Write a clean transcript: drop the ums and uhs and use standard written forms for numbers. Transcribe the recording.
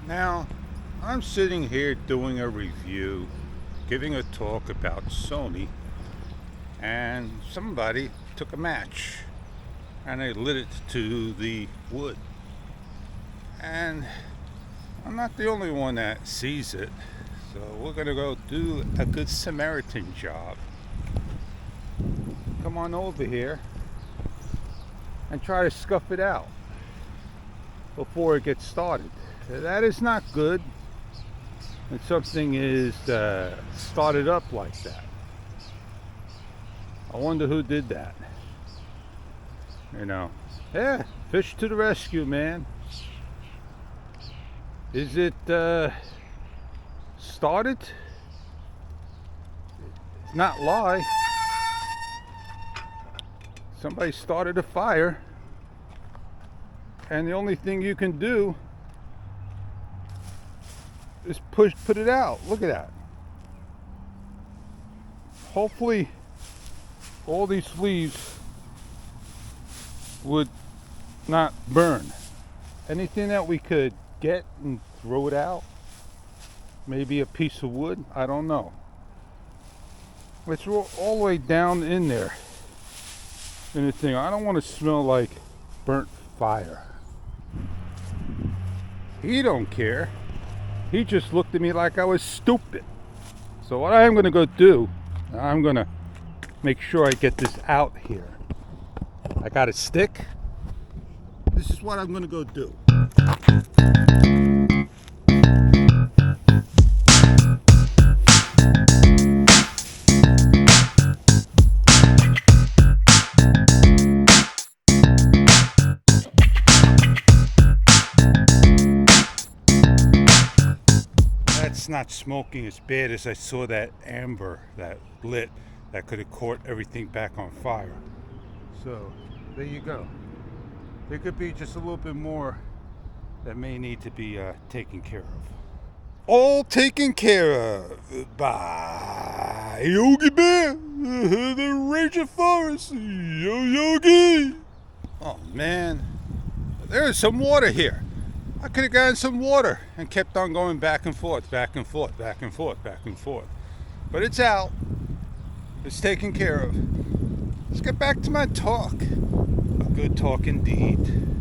Now, I'm sitting here doing a review, giving a talk about Sony, and somebody took a match and they lit it to the wood. And I'm not the only one that sees it, so we're gonna go do a good Samaritan job. Come on over here and try to scuff it out before it gets started. That is not good when something is started up like that. I wonder who did that. Yeah, fish to the rescue, man. Is it started? It's not live. Somebody started a fire, and the only thing you can do is put it out. Look at that. Hopefully all these leaves would not burn. Anything that we could get and throw it out, maybe a piece of wood, I don't know. It's all the way down in there in the thing. I don't want to smell like burnt fire. He don't care. He just looked at me like I was stupid. So what I am going to go do, I'm going to make sure I get this out here. I got a stick. This is what I'm going to go do. It's not smoking as bad as I saw that amber that lit that could have caught everything back on fire. So there you go. There could be just a little bit more that may need to be taken care of. All taken care of by Yogi Bear, the Ranger Forest, Yogi. Oh man, there's some water here. I could have gotten some water and kept on going back and forth, back and forth, back and forth, back and forth. But it's out. It's taken care of. Let's get back to my talk. A good talk indeed.